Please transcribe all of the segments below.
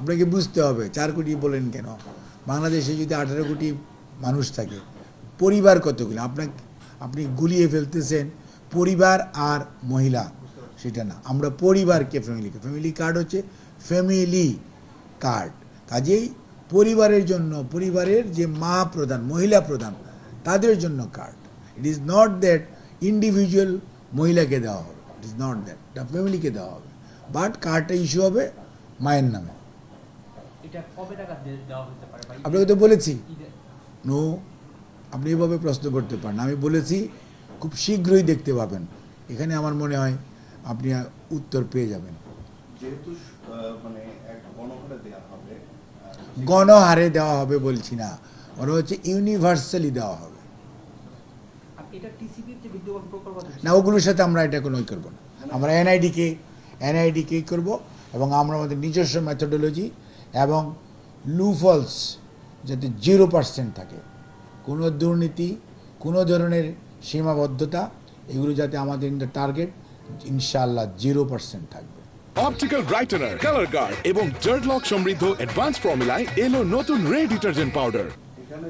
আপনাকে বুঝতে হবে 4 কোটি বলেন কেন, বাংলাদেশে যদি 18 কোটি মানুষ থাকে, পরিবার কতগুলো আপনি গুলিয়ে ফেলতেছেন পরিবার আর মহিলা, সেটা না, আমরা পরিবারকে ফ্যামিলি কার্ড হচ্ছে ফ্যামিলি কার্ড। কাজেই পরিবারের জন্য, পরিবারের যে মা প্রধান, মহিলা প্রধান, তাদের জন্য card. It is not that individual মহিলাকে দেওয়া হবে, ইট ইজ নট দ্যাট, এটা ফ্যামিলিকে দেওয়া হবে, বাট কার্ডটা ইস্যু হবে মায়ের নামে। এটা কবে টাকা দেওয়া হতে পারে ভাই? আপনাকে তো বলেছি, নো, আপনি এভাবে প্রশ্ন করতে পারেন। আমি বলেছি খুব শীঘ্রই দেখতে পাবেন। এখানে আমার মনে হয় আপনি উত্তর পেয়ে যাবেন। যেহেতু মানে এক গণহারে দেওয়া হবে, গণহারে দেওয়া হবে বলছি না, মনে হচ্ছে ইউনিভার্সালি দেওয়া হবে। আর এটা টিসিবির যে বিদ্যমান প্রকল্প না, ওগুলোর সাথে আমরা এটা কোনোই করবো না। আমরা এনআইডিকে করব, এবং আমরা আমাদের নিজস্ব মেথোডোলজি এবং লুফলস যাতে 0% থাকে, কোনো দুর্নীতি, কোনো ধরনের সীমাবদ্ধতা, এগুলো যাতে আমাদের টার্গেট ইনশাআল্লাহ 0% থাকবে। অপটিক্যাল ব্রাইটেনার, কালার গার্ড এবং জার্ড লক সমৃদ্ধ অ্যাডভান্স ফর্মুলায় এলো নতুন রে ডিটারজেন্ট পাউডার। এখানে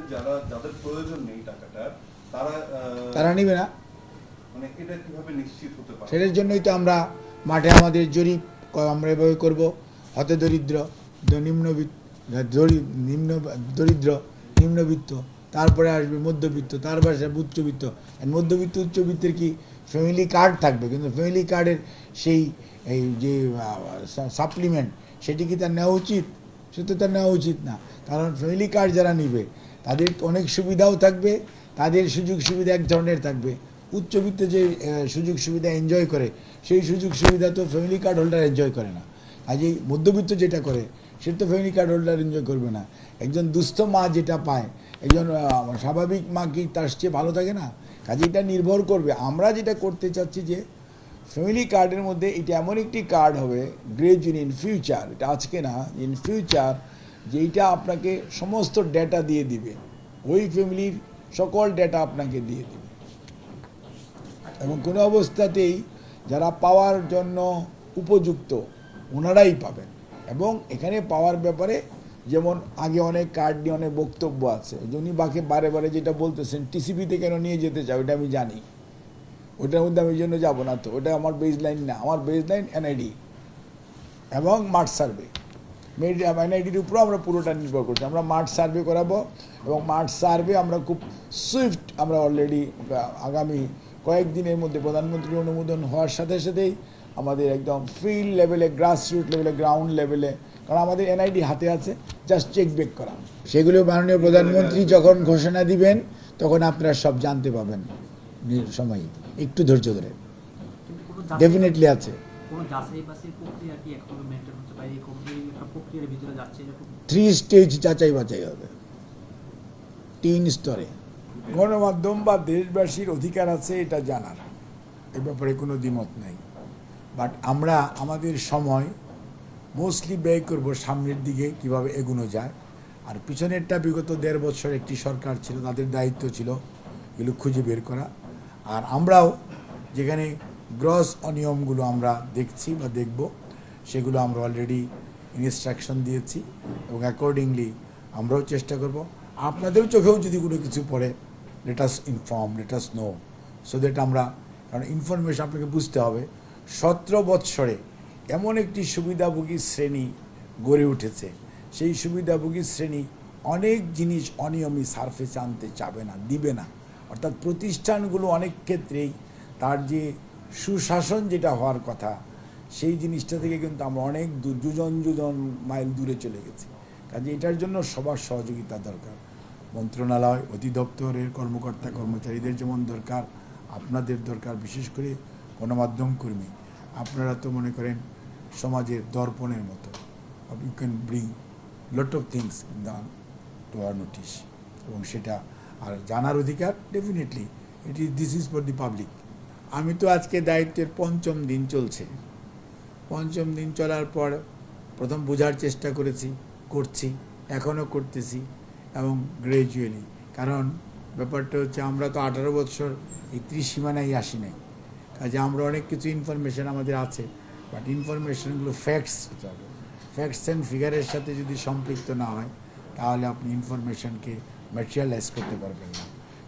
যাদের প্রয়োজন নেই টাকাটা, তারা নিবে না, মানে এটা কিভাবে নিশ্চিত হতে পারে? সেটার জন্যই তো আমরা মাঠে আমাদের জরিপ আমরা এভাবে করবো। হতে দরিদ্র, নিম্নবিত্ত, তারপরে আসবে মধ্যবিত্ত, তারপরে আসবে উচ্চবিত্ত। মধ্যবিত্ত উচ্চবিত্তের কি ফ্যামিলি কার্ড থাকবে, কিন্তু ফ্যামিলি কার্ডের সেই এই যে সাপ্লিমেন্ট, সেটি কি তার নেওয়া উচিত? সে তো তার নেওয়া উচিত না, কারণ ফ্যামিলি কার্ড যারা নিবে তাদের অনেক সুবিধাও থাকবে, তাদের সুযোগ সুবিধা এক ধরনের থাকবে। উচ্চবিত্ত যে সুযোগ সুবিধা এনজয় করে, সেই সুযোগ সুবিধা তো ফ্যামিলি কার্ড হোল্ডার এনজয় করে না। কাজেই মধ্যবিত্ত যেটা করে সেটা তো ফ্যামিলি কার্ড হোল্ডার এনজয় করবে না। একজন দুস্থ মা যেটা পায়, একজন স্বাভাবিক মা কি তার চেয়ে ভালো থাকে না? কাজে এটা নির্ভর করবে। আমরা যেটা করতে চাচ্ছি যে ফ্যামিলি কার্ডের মধ্যে এটা এমন একটি কার্ড হবে গ্রেজুয়ালি ইন ফিউচার, এটা আজকে না, ইন ফিউচার, যেইটা আপনাকে সমস্ত ডেটা দিয়ে দিবে, ওই ফ্যামিলির সকল ডেটা আপনাকে দিয়ে দিবে, এবং কোনো অবস্থাতেই যারা পাওয়ার জন্য উপযুক্ত ওনারাই পাবেন। এবং এখানে পাওয়ার ব্যাপারে যেমন আগে অনেক কার্ড নিয়ে অনেক বক্তব্য আছে, উনি বাকি বারে বারে যেটা বলতেছেন টিসিবিতে কেন নিয়ে যেতে চাও, ওটা আমি জানি, ওটার মধ্যে আমি জন্য যাবো না, তো ওটা আমার বেস লাইন না। আমার বেস লাইন এনআইডি এবং মাঠ সার্ভে। এনআইডির উপরও আমরা পুরোটা নির্ভর করছি। আমরা মাঠ সার্ভে করাবো, এবং মাঠ সার্ভে আমরা খুব সুইফট, আমরা অলরেডি আগামী কয়েকদিনের মধ্যে প্রধানমন্ত্রীর অনুমোদন হওয়ার সাথে সাথেই আমাদের একদম ফিল্ড লেভেলে, গ্রাসরুট লেভেলে, গ্রাউন্ড লেভেলে, কারণ আমাদের এনআইডি হাতে আছে, জাস্ট চেক বেক করা, সেগুলো মাননীয় প্রধানমন্ত্রী যখন ঘোষণা দিবেন তখন আপনারা সব জানতে পাবেন সময়। একটু ধৈর্য ধরে, ডেফিনেটলি আছে। কোনো যাচাই বাছাই প্রক্রিয়া কি এখনো মেইনটেইন হচ্ছে, বা এই একটা প্রক্রিয়ার ভিতরে যাচ্ছে এরকম? 3 স্টেজ যাচাই বাছাই হবে, 3 স্তরে। গণমাধ্যম বা দেশবাসীর অধিকার আছে এটা জানার, এ ব্যাপারে কোনো দ্বিমত নেই, বাট আমরা আমাদের সময় মোস্টলি ব্যয় করব সামনের দিকে কিভাবে এগোনো যায়। আর পিছনেরটা বিগত 1.5 বছর একটি সরকার ছিল, তাদের দায়িত্ব ছিল এগুলো খুঁজে বের করা। আর আমরাও যেখানে গ্রস অনিয়মগুলো আমরা দেখছি বা দেখব, সেগুলো আমরা অলরেডি ইনস্ট্রাকশন দিয়েছি, এবং অ্যাকর্ডিংলি আমরাও চেষ্টা করব। আপনাদের চোখেও যদি কোনো কিছু পড়ে, let us inform, let us no, so that আমরা, কারণ ইনফরমেশন আপনাকে বুঝতে হবে, 17 বৎসরে এমন একটি সুবিধাভোগী শ্রেণী গড়ে উঠেছে, সেই সুবিধাভোগী শ্রেণী অনেক জিনিস অনিয়মই সারফেসে আনতে চাবে না, দিবে না। অর্থাৎ প্রতিষ্ঠানগুলো অনেক ক্ষেত্রেই তার যে সুশাসন যেটা হওয়ার কথা, সেই জিনিসটা থেকে কিন্তু আমরা অনেক যুজন মাইল দূরে চলে গেছি। কাজে এটার জন্য সবার সহযোগিতা দরকার। মন্ত্রণালয়, অধিদপ্তরের কর্মকর্তা কর্মচারীদের যেমন দরকার, আপনাদের দরকার, বিশেষ করে গণমাধ্যম কর্মী। আপনারা তো মনে করেন সমাজের দর্পণের মতো, you can bring lot of things to our notice, এবং সেটা আর জানার অধিকার definitely this is for the public. আমি তো আজকে দায়িত্বের 5ম দিন চলছে। 5ম দিন চলার পর প্রথম বোঝার চেষ্টা করছি, এখনও করতেছি, এবং গ্র্যাজুয়ালি, কারণ ব্যাপারটা হচ্ছে আমরা তো 18 বছর এই ত্রিসীমানায় আসি নাই। কাজে আমরা অনেক কিছু ইনফরমেশান আমাদের আছে, বাট ইনফরমেশানগুলো ফ্যাক্টস হতে হবে। ফ্যাক্টস অ্যান্ড ফিগারের সাথে যদি সম্পৃক্ত না হয় তাহলে আপনি ইনফরমেশনকে ম্যাটেরিয়ালাইজ করতে পারবেন না।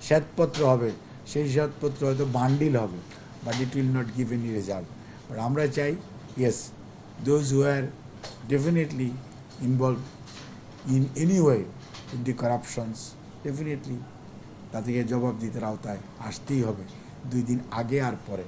শ্বেতপত্র হবে, সেই শ্বেতপত্র হয়তো বান্ডিল হবে, but it will not give any result. But আমরা চাই yes, those who are definitely involve in any way in the corruptions, definitely তাদেরকে জবাবদিহিতার আওতায় আসতেই হবে, 2 দিন আগে আর পরে।